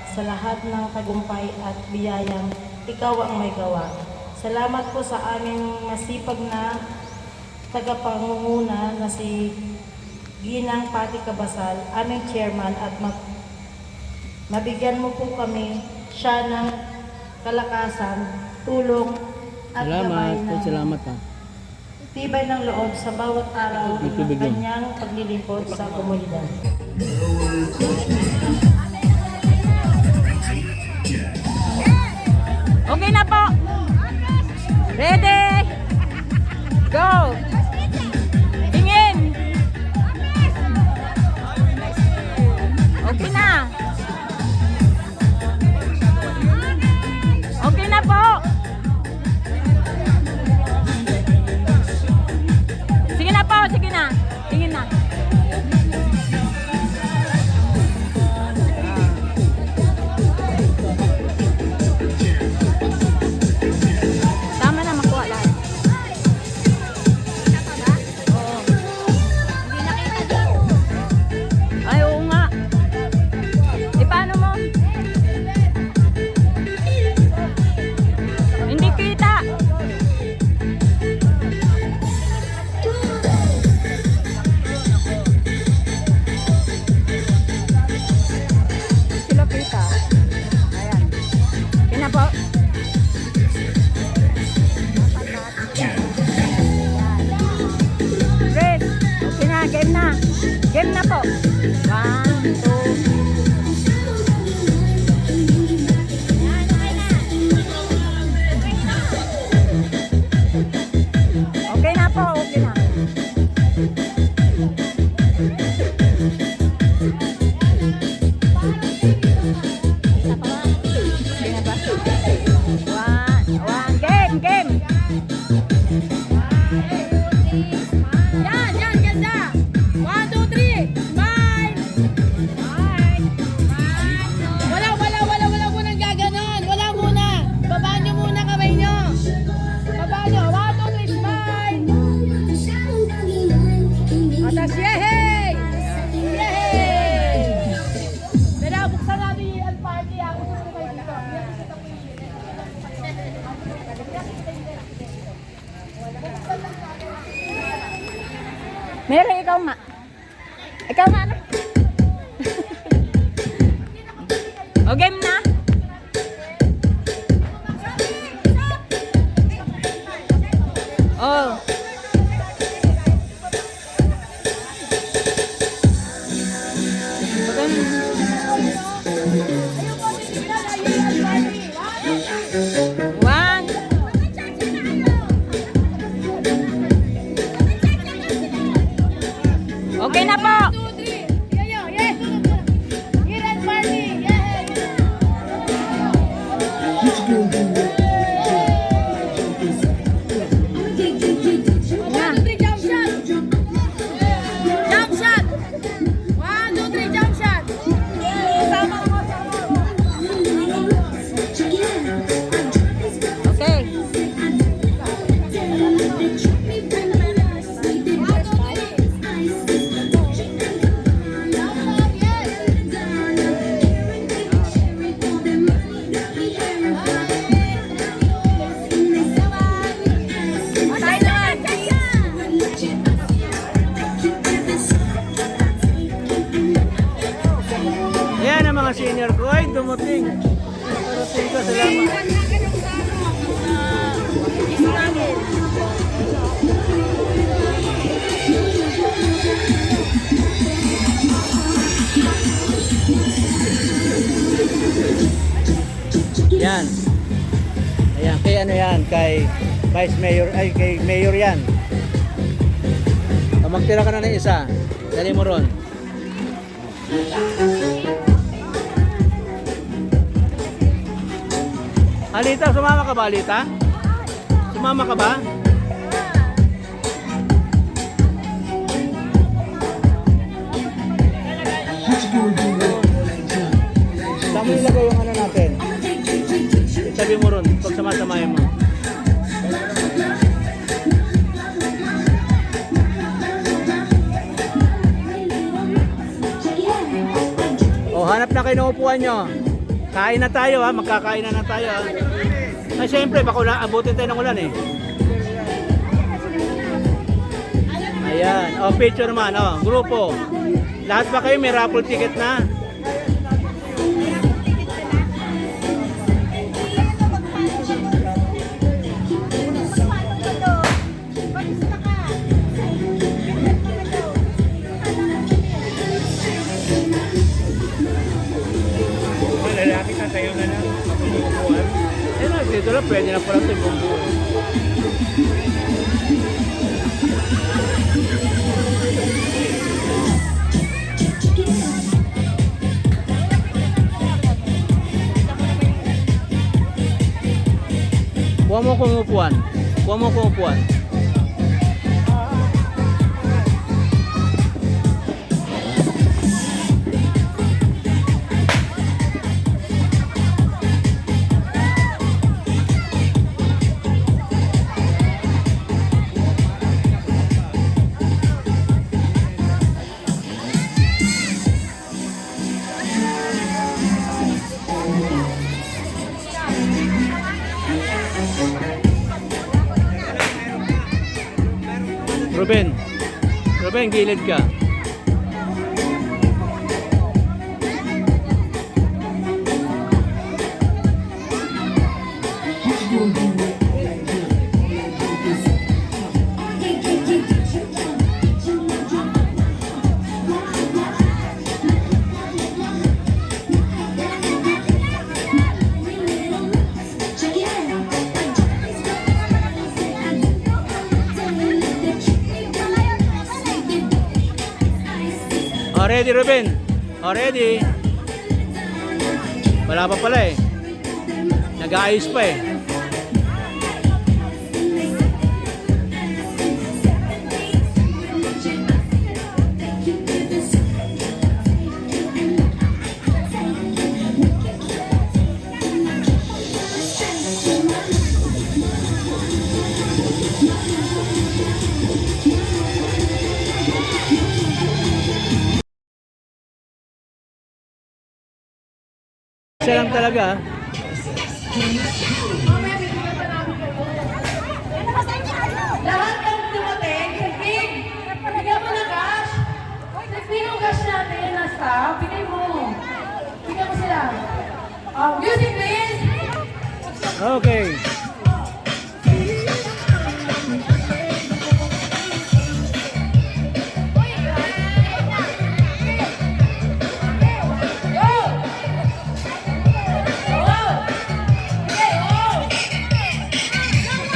sa lahat ng tagumpay at biyayang ikaw ang may gawa. Salamat po sa aming masipag na tagapangunguna na si Ginang Pati Cabasal, aming chairman, at mabigyan mo po kami siya ng kalakasan, tulong at gabay na Salamat ha. tibay ng loob sa bawat araw ng kanyang paglilingkod sa komunidad. Okay na po. Ready? Go! Tingin! Okay na. Okay na po. Sige na po, sige na. Tingin na. Tama na, makuha lahat. Oo. Ay, oo nga. Eh, paano mo? Hindi kita. Sila kita. Ayan. Kina po. Red. Okay na, game na. Game na po. 1, 2. Okay na po, okay na. Okay na ba? Game, game. Yan, ganda. 1, 2, 3. Smile. Wala munang gaganon. Wala muna. Baba nyo muna kamay nyo. Baba nyo. 1, 2, 3. Smile. Atas, yehey! Yehey! Pero buksan natin ang party. Ako gusto kayo dito. Meron, ikaw nga. Ikaw nga, ano? O, game na? Oh. One. Okay na po. 1, 2, 3. Yes. Here and party. Jump shot. 1, 2, 3, jump shot. Okay. Ayan ang mga senior ko ay dumating. Dumating ko, salamat. Yan. Ayan, kay ano yan, kay Vice Mayor, ay kay Mayor yan. O, magtira ka na ng isa. Dali mo ron. Alita, sumama ka ba, Alita? Sumama ka ba? Saan mo ilagay yung ano natin? Sabi mo ron, pag sama-samayan mo. O, hanap na kayo ng upuan nyo. Kain na tayo ha, magkakain na tayo ha. Ay syempre, baka abutin tayo ng ulan eh. Ayan, oh picture naman, oh, grupo. Lahat ba kayo may raffle ticket na? Lalaki ka tayo na lang. Mapunukuan. Eh na, dito lang, pwede na pala ito yung bumbu. Kuha mo kung upuan. Kuha mo kung upuan. Ruben, Ruben, gilid ka. Oh, ready, Ruben? Oh, ready? Wala pa pala eh. Nag-aayos pa eh. Isa lang talaga. Lahat ng dumating, big! Bigyan mo na cash! Bigyan mo cash natin na staff. Bigyan mo. Bigyan mo sila. Music please! Okay.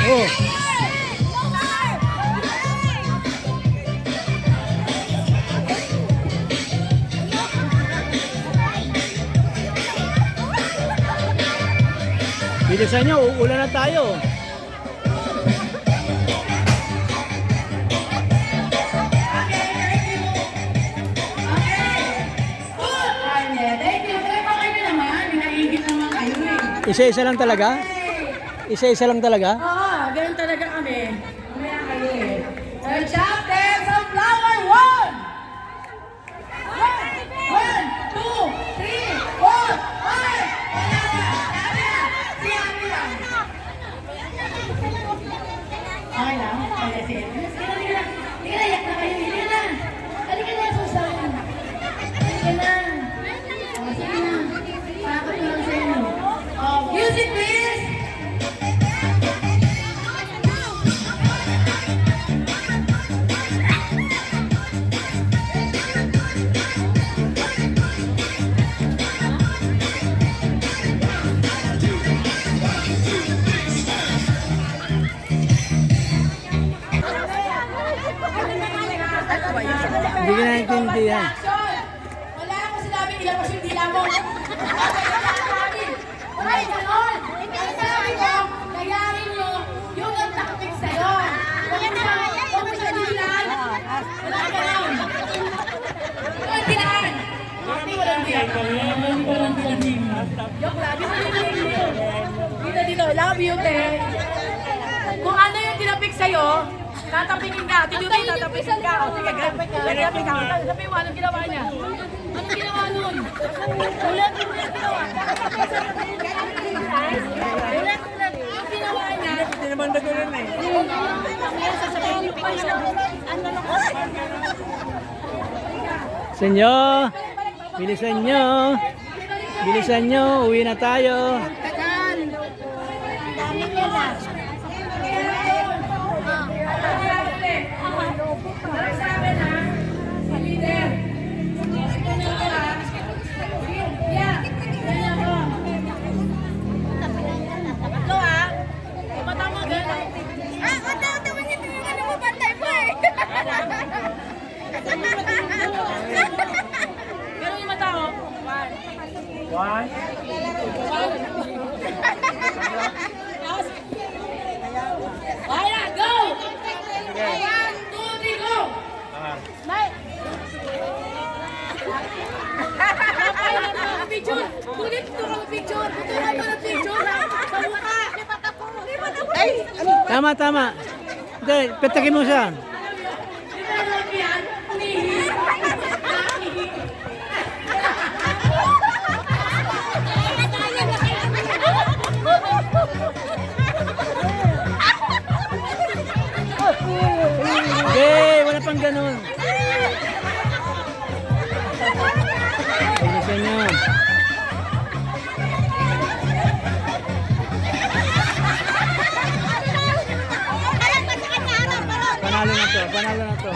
Oh. Bilisan nyo, uulan na tayo. Thank you. Kaya pa kayo naman. Hinaigit naman kayo eh. Isa-isa lang talaga? Isa-isa lang talaga? Oo, ganun talaga kami. Mamaya kayo eh. The chapter of flower 1! 1, 2, 3, 4, 5! Wala na! Sabi na! Sinabi lang! Okay lang? Okay, sige. Sige na. Sige na, yak na kayo. Sige na. Halika na, Susan. Halika na. Sige na. Pakot na lang sa inyo. Music please! Hindi ka naintindihan. Wala akong sinabing ilabas yung dila mo. Wala ganon. Ang sabi ko, kayarin nyo yung nagtaktik sa'yo. Huwag mo siya dilaan. Wala ganon. Walang dilaan. Hindi walang dilaan. Walang dilaan. Joke lang. Dito. Love you, te. Kung ano yung tinapik sa'yo, tatapingin ka. Tito, tatapingin ka. O, sige, tatapingin ka. Sabi mo, anong ginawa niya? Ano ginawa nun? Ulat-ulat ginawa. Ulat-ulat. Ang ginawa niya. Hindi naman nagano'n eh. Senyo, bilisan nyo. Bilisan nyo, uwi na tayo. Pero yung mata ko. One. Wala, go! 1, 2, 3, go! Ah. Picture! Kulit ito ka picture! Tutunan ko ng picture! Sa mukha! Tama, tama. Hindi, petakin mo siya. Yay! Wala pang ganun. Bilisan nyo. Panalo na to, panalo na to.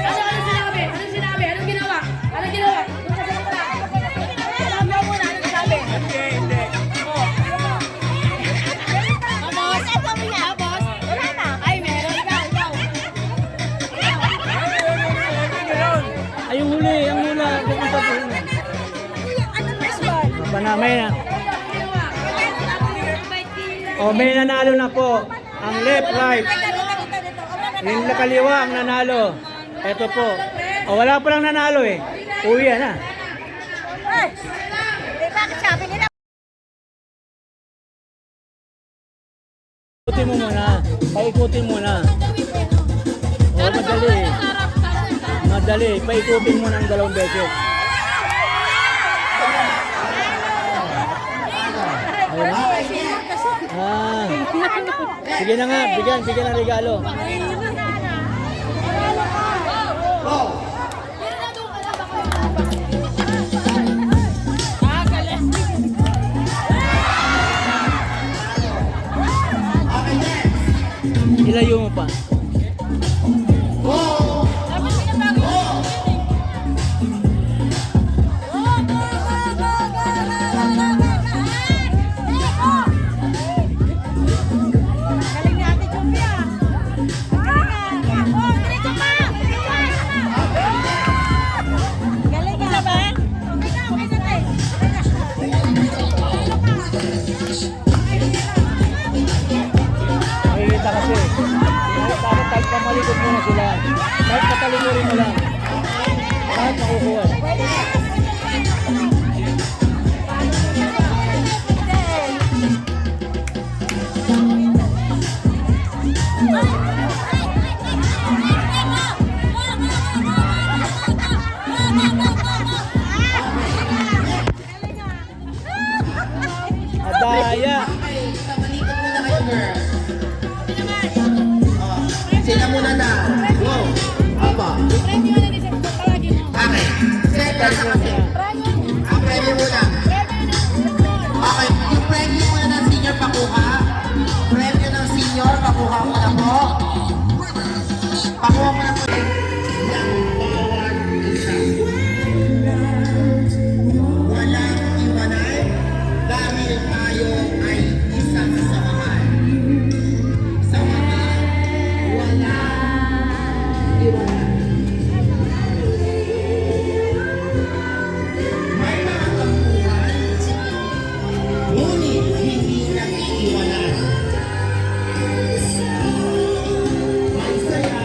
Ano sinabi? Ano sinabi? Anong ginawa? Anong ginawa? Doon ka sa mukha. Alam mo muna, anong sinabi? Hindi, hindi. Boss? Boss? Wala na. Ay, meron. Ikaw. Ay, yung huli, ang hula. Pupunta po. Panamay na. O, may nanalo na po. Ang left, right. Yung kaliwa ang nanalo. Ito po. O, wala pa lang nanalo eh. Uwi na. Paikutin mo muna. Paikutin muna. O, madali. Madali. Paikutin mo ng 2 beses. Ayun na. Ah. Sige na nga. Bigyan ng regalo. Ilayo mo pa. Nakikita kasi. Dapat pamalikod muna sila. Kahit patalikurin mo lang. Lahat makukuha. Adaya. Sila muna na. Wow. Apa? Okay. Second kasi. Ang premyo muna. Okay. Yung premyo muna ng senior pakuha. Premyo ng senior pakuha mo na po. Pakuha mo na po. Walang iwanan dahil tayo ay isang samahan. Samahan. Wala iwanan. May mga tampuhan, ngunit hindi nag-iiwanan. May saya,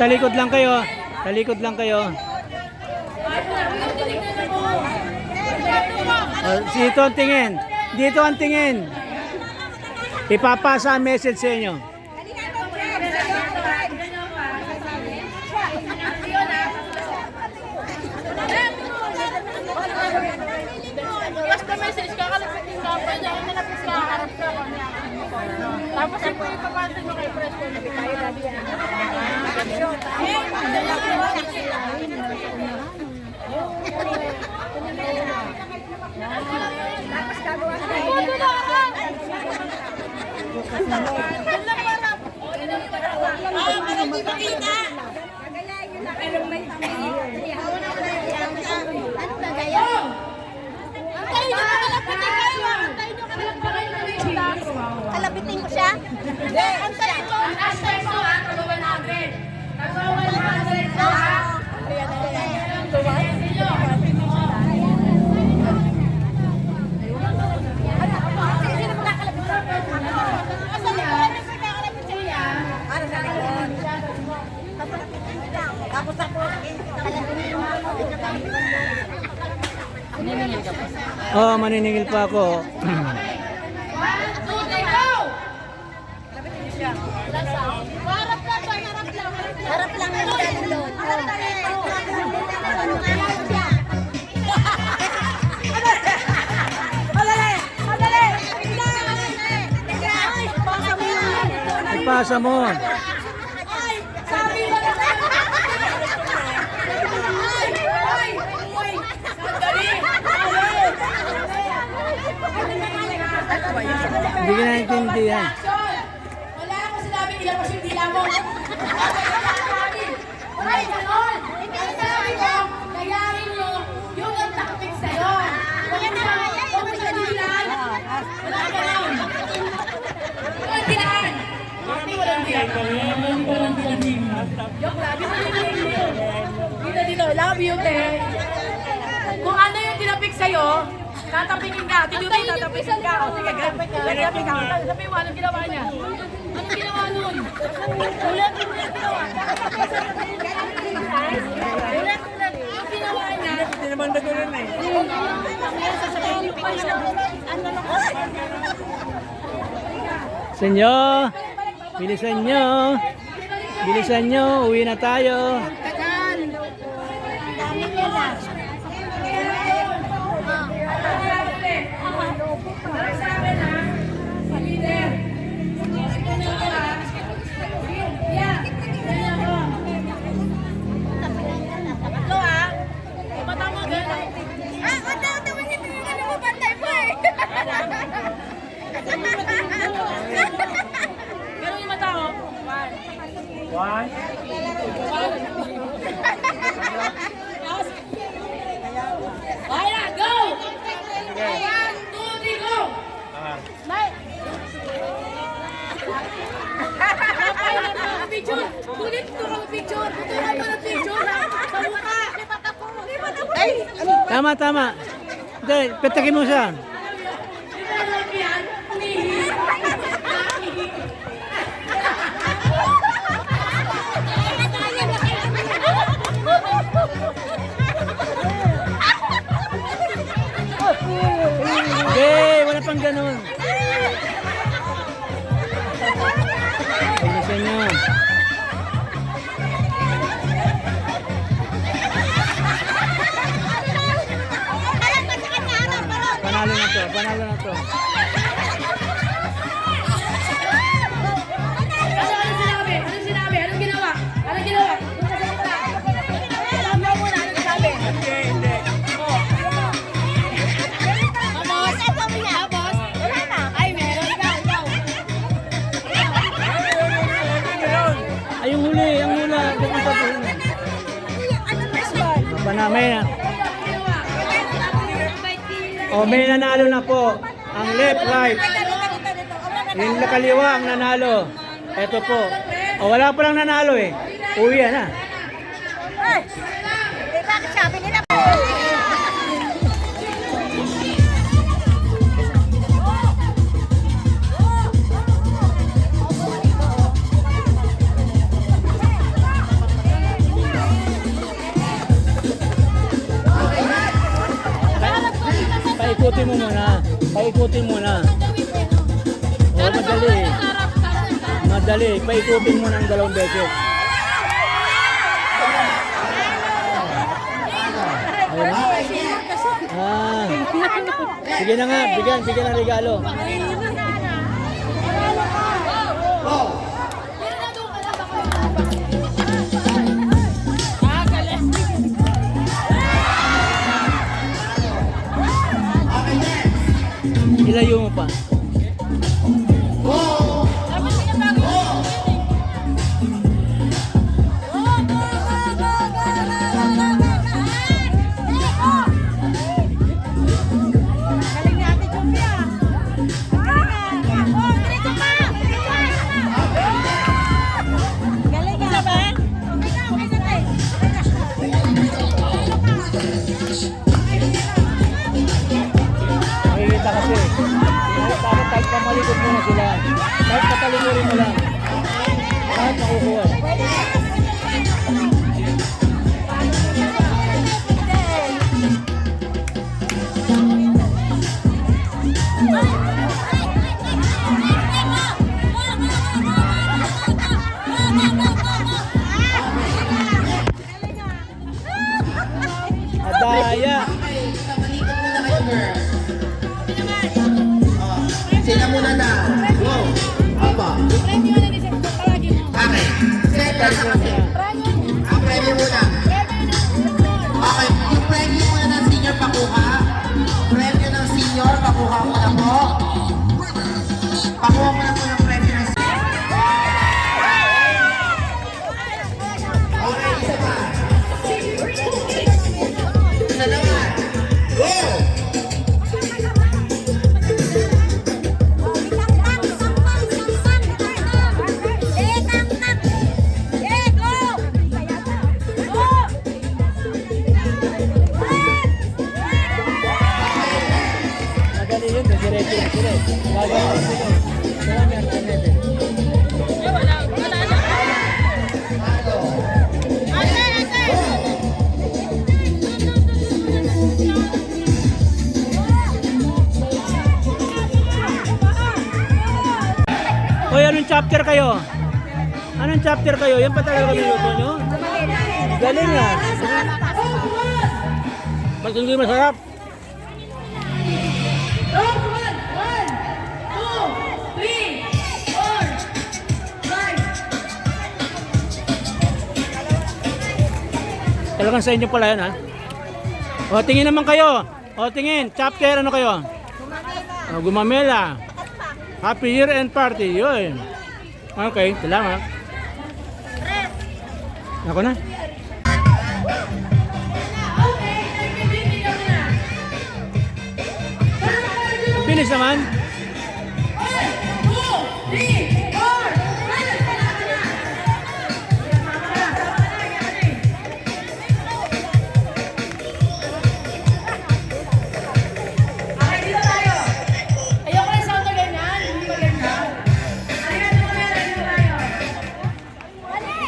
talikod lang kayo. Talikod lang kayo. Dito ang tingin. Dito ang tingin. Ipapasa ang message sa inyo. Basta message ka, kalipitin ka, pwede ako nalapis ka, harap ka, kanya. Tapos yung po ipapasa nyo kay press ko, nabi tayo labi yan. Tapos gagawa ka. Bodo na ka! Parang di makita! Pero may tamay. Ano ba gaya? Antayin nyo ka kalapitin kayo! Antayin nyo ka kalapitin kayo! Kalapitin ko siya? Hindi! Antayin ko! Antayin ko ha! Taga 100! Taga 100 ko ha! Sino magkakalapit sa akin? Asa likod? Ano magkakalapit sa iya? Ano sa likod? Tapos ako, Oh, maniningil pa ako. 1, 2, 3, go! Harap lang ba? Harap lang. Harap lang ang galing doon. Harap lang. Ipasa mo. Sabi mo na Hindi ka naintindihan. wala akong sinabi, ilabas yung dila mo. Ay, ganon. Ang sabi ko, kayarin nyo yung nagtakpik sa'yo. Huwag mo sa dilaan. Wala ganon. Walang dilaan. Hindi walang dilaan. Walang dilaan. Joke lang. Dito, love you, te. Kung ano yung tinapik sa'yo, tatapingin ka. Dito, tatapingin ka. O, sige, tataping ka. Sabi mo, anong ginawa niya? Anong ginawa nun? Ulat mo yung ginawa. Ulat. Ang ginawa niya. Hindi naman na gano'n eh. Senyo, bilisan nyo. Bilisan nyo, uwi na tayo. Ganun yung mata ko. One. Alright, go! 1, 2, 3, go! Picture! Kulit ko ang picture! Tutunan ko ng picture! Sa mukha! Ay! Tama, tama. Hindi, petakin mo siya. Di ba alam yan? Umihi! Yay, wala pang ganun. Bilisan nyo. Panalo na to, panalo na to. Anong sinabi? Anong sinabi? Anong ginawa? Anong ginawa? Doon ka sa gitna. Alam mo muna anong sabi. Hindi, hindi. Boss? Boss? Wala na. Ay, meron. Ikaw. Ay, yung huli, ang hula. Pupunta po. Panamay na. O, may nanalo na po. Ang left, right. Yung kaliwa ang nanalo. Ito po. O, wala pa lang nanalo eh. Uwi na. Bakit sabi nila? paikutin mo muna. Paikutin muna. Oh, madali. Madali. Paikutin mo ng 2 beses. Ayun na. Ah. Sige na nga, bigyan ng regalo. Ilayo mo pa. Makikita kasi. Kahit pamalikot mo na sila. Kahit patalikurin mo lang. Kahit makukuha. Adaya. Malikot muna kayo, girl. Sila muna na. Go. Apa. Okay. Set na kasi. Ang premyo muna. Okay. Yung premyo muna ng senior pakuha. Premyo ng senior pakuha muna po. Pakuha muna po ng premyo ng senior. Okay. Isa pa. Isa naman. Go. Madali yun, diretso na sila. Gagawin na sila. Marami ang internet. Hoy, anong chapter kayo? Anong chapter kayo? Yan pa talaga minuto nyo? Galing yan. Ba't hindi masarap? Talagang sa inyo pala yan, ha? O, tingin naman kayo. O, tingin. Chapter, ano kayo? O, Gumamela. Happy Year End Party. Yun. Okay, salamat. Ako na. Bilis naman.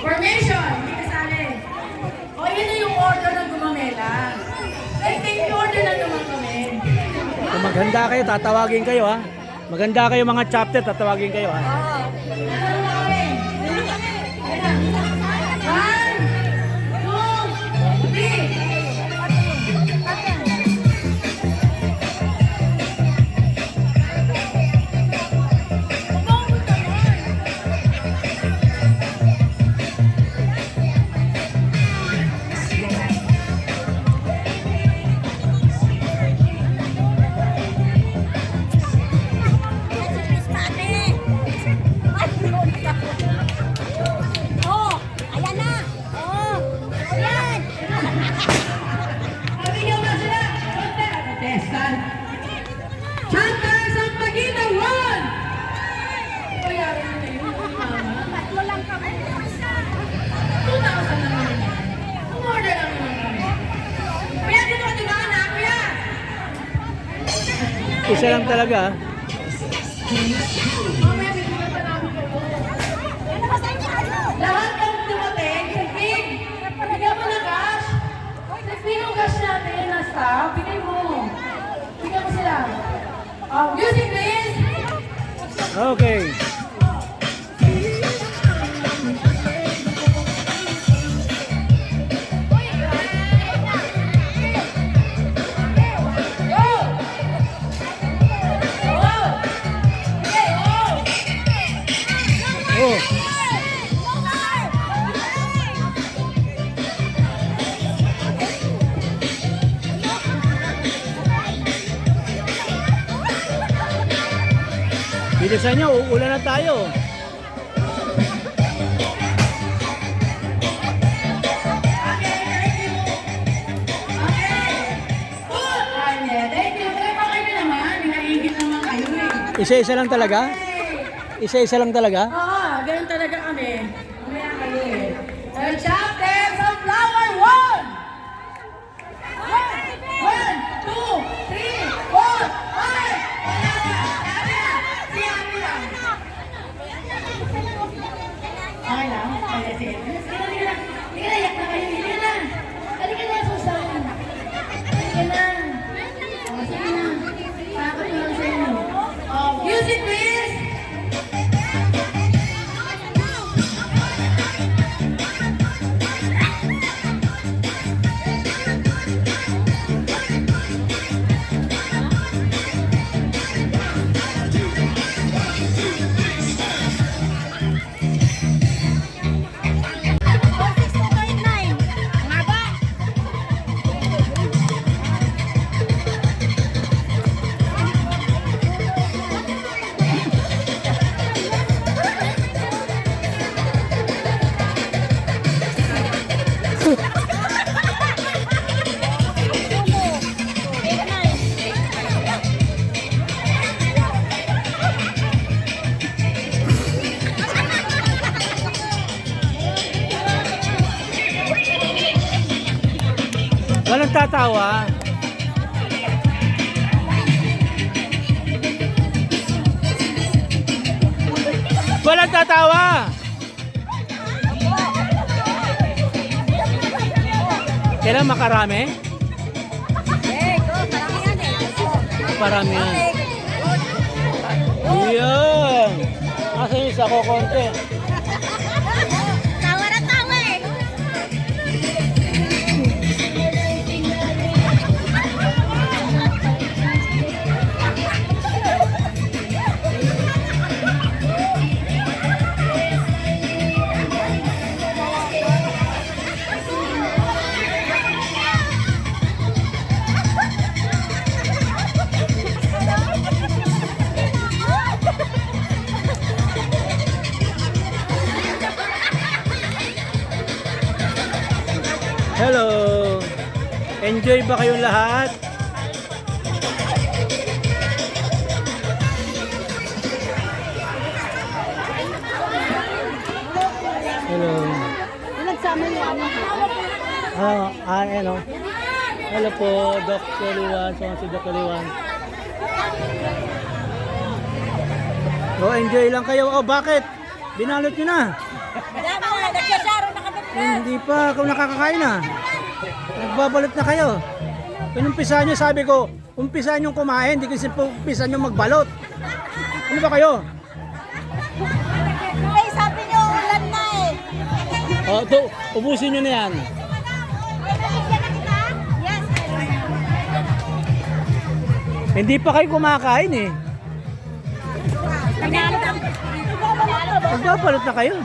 Formation, hindi kasali. O, yun na yung order ng Gumamela. Take yung order na naman kami. Kung maghanda kayo, tatawagin kayo, ha? Maganda kayo mga chapter, tatawagin kayo, ha? Oh, ayan na. Oh, ayan. Chantas ang Pagina 1! Kaya rin na yun, mama. Tatlo lang kami. 2,000 naman. Ang order lang naman kami. Kuya, dito ka diba na, kuya? Isa lang talaga, ha? Mamaya, bibigyan pa namin kayo. Lahat ng dumating, big. Bigyan mo na cash. Bigyan mo cash natin na staff. Bigay mo. Bigyan mo sila. Music please. Okay. Oh. Bilisan nyo, uulan na tayo. Thank you. Kaya pa kayo naman. Hinaigit naman kayo eh. Isa-isa lang talaga? Isa-isa lang talaga? Oo, ganun talaga kami. Mamaya kayo eh. The chapter of flower 1! 1, 2, 3, 4, 5! Wala na! Sabi na! Siyami lang! Okay lang? Okay, sige. Sige na. Sige na, yak na kayo. Sige na. Halika na, Susan. Sige na. Oh, sige na. Takot na lang sa inyo. Oh, music please! Walang tatawa. Walang tatawa. Kailan makarami? Parami yan. Iyan. Asa yung isa ko konti. Tawa na tawa eh. Hello. Enjoy ba kayong lahat? Hello. Nagsama yung ano. Ano? Hello po, Dr. Liwan. Si Dr. Liwan. Oh, enjoy lang kayo. Oh, bakit? Binalot nyo na. Nagsasaro na kami. Hindi pa, kung nakakakain na. Nagbabalot na kayo. Pinumpisa nyo, sabi ko, umpisa nyo kumain, hindi kasi umpisa nyo magbalot. Ano ba kayo? Eh, sabi niyo ulan na eh. O, to, ubusin nyo na yan. Yes. Hindi pa kayo kumakain eh. Nagbalot Magbabalot na kayo.